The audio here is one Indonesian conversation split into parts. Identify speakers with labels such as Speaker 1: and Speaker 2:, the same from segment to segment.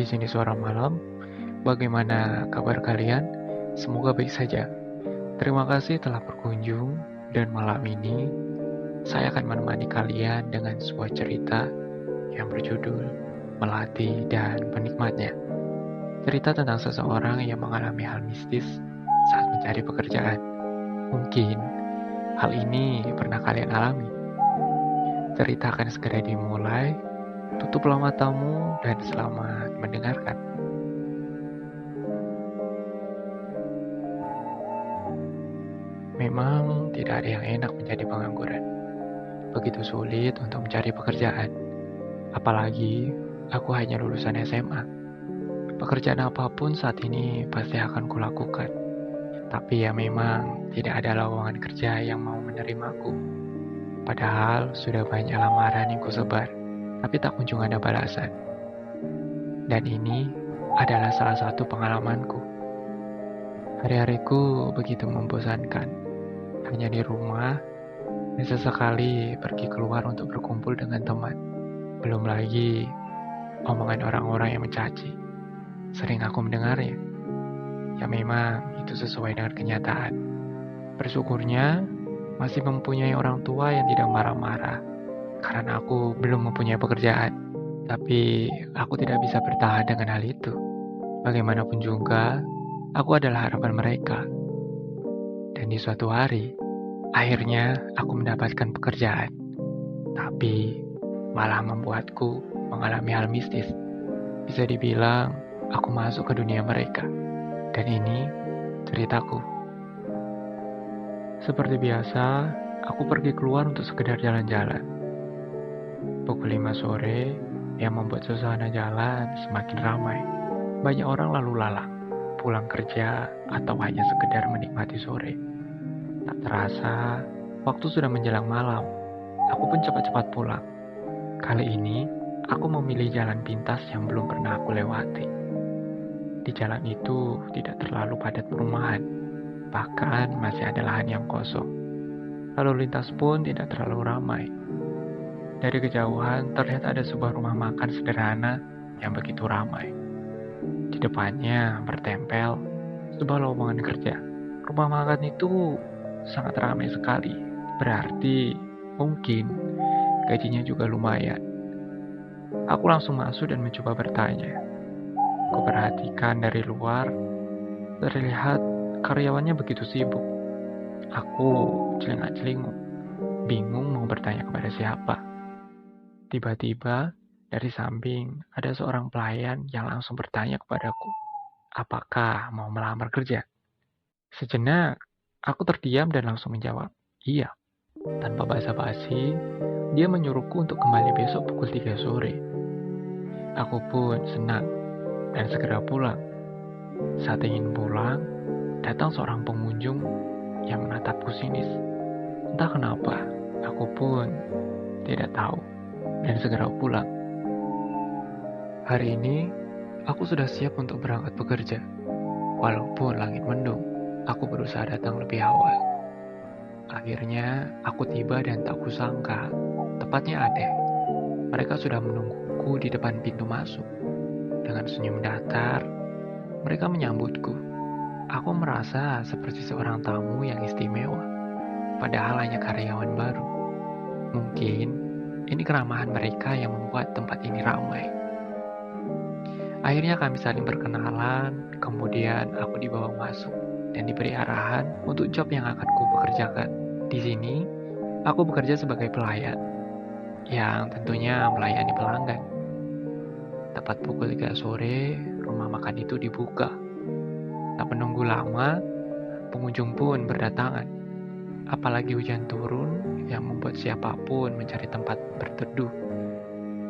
Speaker 1: di sini Suara Malam. Bagaimana kabar kalian? Semoga baik saja. Terima kasih telah berkunjung dan malam ini saya akan menemani kalian dengan sebuah cerita yang berjudul Melati dan Penikmatnya. Cerita tentang seseorang yang mengalami hal mistis saat mencari pekerjaan. Mungkin hal ini pernah kalian alami. Cerita akan segera dimulai. Tutuplah matamu dan selamat mendengarkan. Memang tidak ada yang enak menjadi pengangguran. Begitu sulit untuk mencari pekerjaan. Apalagi aku hanya lulusan SMA. Pekerjaan apapun saat ini pasti akan kulakukan. Tapi ya memang tidak ada lowongan kerja yang mau menerimaku. Padahal sudah banyak lamaran yang kusebar, tapi tak kunjung ada balasan. Dan ini adalah salah satu pengalamanku. Hari-hariku begitu membosankan. Hanya di rumah, dan sesekali pergi keluar untuk berkumpul dengan teman. Belum lagi omongan orang-orang yang mencaci. Sering aku mendengarnya. Ya memang itu sesuai dengan kenyataan. Bersyukurnya masih mempunyai orang tua yang tidak marah-marah karena aku belum mempunyai pekerjaan. Tapi aku tidak bisa bertahan dengan hal itu. Bagaimanapun juga, aku adalah harapan mereka. Dan di suatu hari, akhirnya aku mendapatkan pekerjaan. Tapi malah membuatku mengalami hal mistis. Bisa dibilang, aku masuk ke dunia mereka. Dan ini ceritaku. Seperti biasa, aku pergi keluar untuk sekedar jalan-jalan. Pukul 5 sore yang membuat suasana jalan semakin ramai. Banyak orang lalu lalang, pulang kerja atau hanya sekedar menikmati sore. Tak terasa, waktu sudah menjelang malam. Aku pun cepat-cepat pulang. Kali ini, aku memilih jalan pintas yang belum pernah aku lewati. Di jalan itu tidak terlalu padat perumahan, bahkan masih ada lahan yang kosong. Lalu lintas pun tidak terlalu ramai. Dari kejauhan terlihat ada sebuah rumah makan sederhana yang begitu ramai. Di depannya bertempel sebuah lowongan kerja. Rumah makan itu sangat ramai sekali. Berarti mungkin gajinya juga lumayan. Aku langsung masuk dan mencoba bertanya. Kuperhatikan dari luar, terlihat karyawannya begitu sibuk. Aku celingak-celinguk, bingung mau bertanya kepada siapa. Tiba-tiba, dari samping ada seorang pelayan yang langsung bertanya kepadaku, apakah mau melamar kerja? Sejenak, aku terdiam dan langsung menjawab, iya. Tanpa basa-basi, dia menyuruhku untuk kembali besok pukul 3 sore. Aku pun senang dan segera pulang. Saat ingin pulang, datang seorang pengunjung yang menatapku sinis. Entah kenapa, aku pun tidak tahu dan segera pulang. Hari ini, aku sudah siap untuk berangkat bekerja. Walaupun langit mendung, aku berusaha datang lebih awal. Akhirnya, aku tiba dan tak kusangka, tepatnya Ade. Mereka sudah menungguku di depan pintu masuk. Dengan senyum datar, mereka menyambutku. Aku merasa seperti seorang tamu yang istimewa, padahal hanya karyawan baru. Mungkin ini keramahan mereka yang membuat tempat ini ramai. Akhirnya kami saling berkenalan, kemudian aku dibawa masuk dan diberi arahan untuk job yang akan kupekerjakan. Di sini, aku bekerja sebagai pelayan, yang tentunya melayani pelanggan. Tepat pukul 3 sore, rumah makan itu dibuka. Tak menunggu lama, pengunjung pun berdatangan. Apalagi hujan turun yang membuat siapapun mencari tempat berteduh.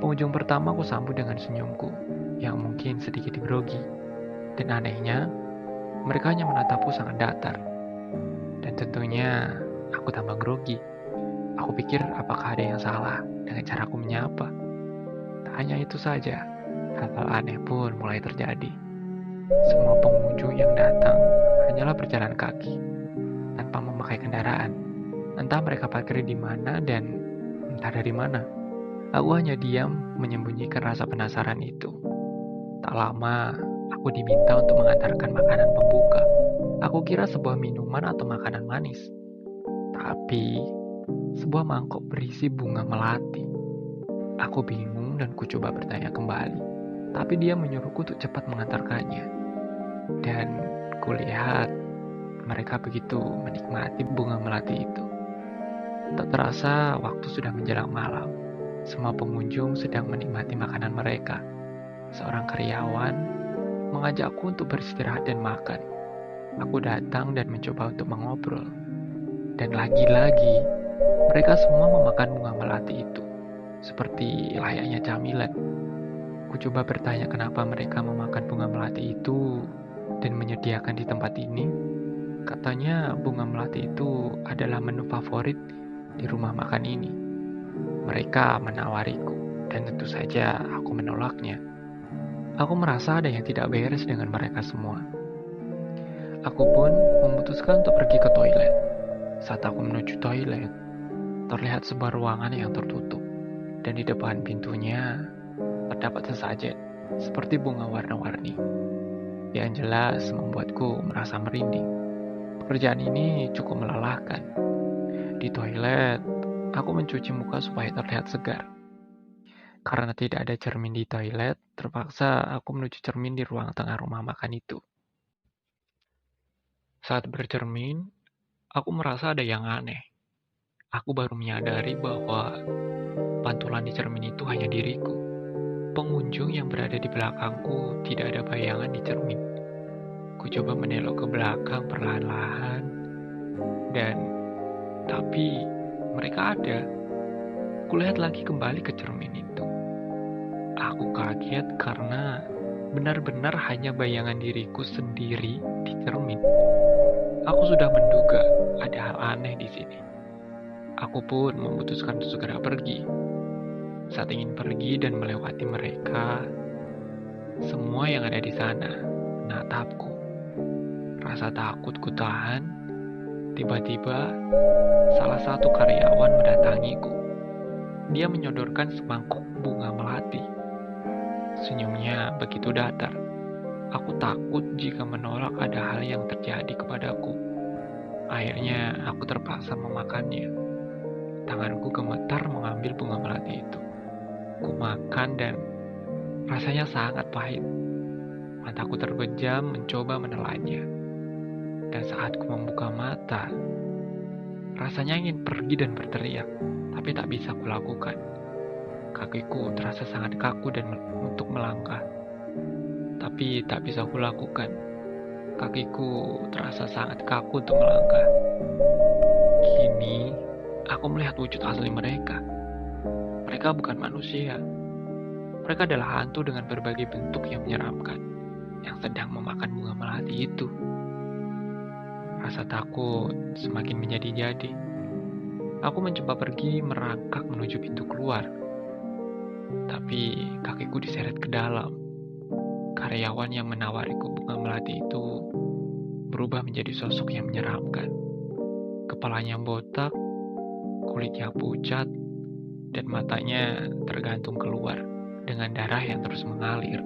Speaker 1: Pengunjung pertama aku sambut dengan senyumku, yang mungkin sedikit grogi. Dan anehnya, mereka hanya menatapku sangat datar. Dan tentunya, aku tambah grogi. Aku pikir apakah ada yang salah dengan caraku menyapa. Tak hanya itu saja, hal-hal aneh pun mulai terjadi. Semua pengunjung yang datang hanyalah berjalan kaki, tanpa memakai kendaraan. Entah mereka parkir di mana dan entah dari mana. Aku hanya diam menyembunyikan rasa penasaran itu. Tak lama, aku diminta untuk mengantarkan makanan pembuka. Aku kira sebuah minuman atau makanan manis. Tapi, sebuah mangkok berisi bunga melati. Aku bingung dan kucoba bertanya kembali. Tapi dia menyuruhku untuk cepat mengantarkannya. Dan kulihat mereka begitu menikmati bunga melati itu. Tak terasa waktu sudah menjelang malam. Semua pengunjung sedang menikmati makanan mereka. Seorang karyawan mengajakku untuk beristirahat dan makan. Aku datang dan mencoba untuk mengobrol. Dan lagi-lagi, mereka semua memakan bunga melati itu. Seperti layaknya camilan. Ku coba bertanya kenapa mereka memakan bunga melati itu dan menyediakan di tempat ini. Katanya bunga melati itu adalah menu favorit di rumah makan ini. Mereka menawariku, dan tentu saja aku menolaknya. Aku merasa ada yang tidak beres dengan mereka semua. Aku pun memutuskan untuk pergi ke toilet. Saat aku menuju toilet, terlihat sebuah ruangan yang tertutup, dan di depan pintunya terdapat sesajen, seperti bunga warna-warni. Yang jelas membuatku merasa merinding. Pekerjaan ini cukup melelahkan. Di toilet, aku mencuci muka supaya terlihat segar. Karena tidak ada cermin di toilet, terpaksa aku menuju cermin di ruang tengah rumah makan itu. Saat bercermin, aku merasa ada yang aneh. Aku baru menyadari bahwa pantulan di cermin itu hanya diriku. Pengunjung yang berada di belakangku tidak ada bayangan di cermin. Ku coba menelok ke belakang perlahan-lahan, dan tapi mereka ada. Kulihat lagi kembali ke cermin itu. Aku kaget karena benar-benar hanya bayangan diriku sendiri di cermin. Aku sudah menduga ada hal aneh di sini. Aku pun memutuskan untuk segera pergi. Saat ingin pergi dan melewati mereka, semua yang ada di sana menatapku. Rasa takut ku tahan. Tiba-tiba, salah satu karyawan mendatangiku. Dia menyodorkan semangkuk bunga melati. Senyumnya begitu datar. Aku takut jika menolak ada hal yang terjadi kepadaku. Akhirnya aku terpaksa memakannya. Tanganku gemetar mengambil bunga melati itu. Ku makan dan rasanya sangat pahit. Mataku terpejam mencoba menelannya. Dan saat ku membuka mata, rasanya ingin pergi dan berteriak, tapi tak bisa kulakukan. Kakiku terasa sangat kaku dan untuk melangkah, tapi tak bisa kulakukan. Kakiku terasa sangat kaku untuk melangkah. Kini, aku melihat wujud asli mereka. Mereka bukan manusia. Mereka adalah hantu dengan berbagai bentuk yang menyeramkan, yang sedang memakan bunga melati itu. Rasa takut semakin menjadi-jadi. Aku mencoba pergi merangkak menuju pintu keluar. Tapi kakiku diseret ke dalam. Karyawan yang menawariku bunga melati itu berubah menjadi sosok yang menyeramkan. Kepalanya botak, kulitnya pucat, dan matanya tergantung keluar dengan darah yang terus mengalir.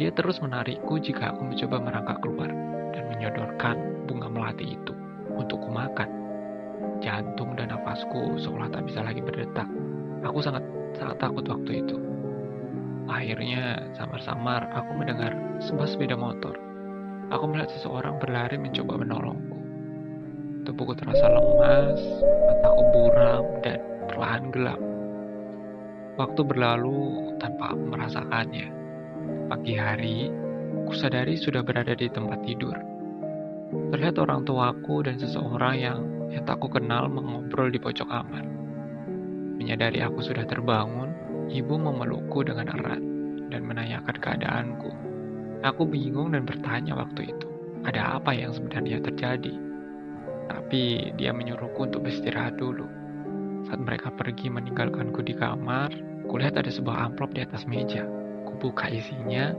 Speaker 1: Dia terus menarikku jika aku mencoba merangkak keluar dan menyodorkan bunga melati itu untuk kumakan. Jantung dan nafasku seolah tak bisa lagi berdetak. Aku sangat takut waktu itu. Akhirnya, samar-samar aku mendengar sebuah sepeda motor. Aku melihat seseorang berlari mencoba menolongku. Tubuhku terasa lemas, mataku buram, dan perlahan gelap. Waktu berlalu tanpa aku merasakannya. Pagi hari, kusadari sudah berada di tempat tidur. Terlihat orang tuaku dan seseorang yang tak aku kenal mengobrol di pojok kamar. Menyadari aku sudah terbangun, ibu memelukku dengan erat dan menanyakan keadaanku. Aku bingung dan bertanya waktu itu, ada apa yang sebenarnya terjadi? Tapi dia menyuruhku untuk beristirahat dulu. Saat mereka pergi meninggalkanku di kamar, kulihat ada sebuah amplop di atas meja. Kubuka isinya.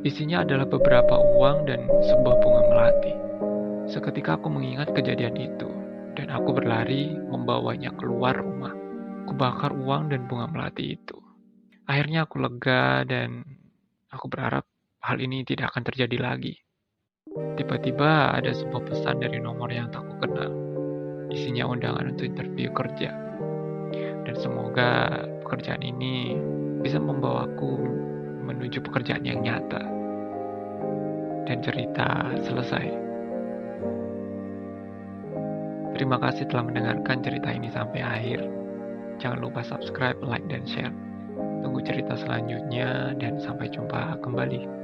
Speaker 1: Isinya adalah beberapa uang dan sebuah bunga melati. Seketika aku mengingat kejadian itu, dan aku berlari membawanya keluar rumah. Kubakar uang dan bunga melati itu. Akhirnya aku lega dan Aku berharap hal ini tidak akan terjadi lagi. Tiba-tiba ada sebuah pesan dari nomor yang tak kukenal. Isinya undangan untuk interview kerja. Dan semoga pekerjaan ini bisa membawaku menuju pekerjaan yang nyata. Dan cerita selesai. Terima kasih telah mendengarkan cerita ini sampai akhir. Jangan lupa subscribe, like, dan share. Tunggu cerita selanjutnya dan sampai jumpa kembali.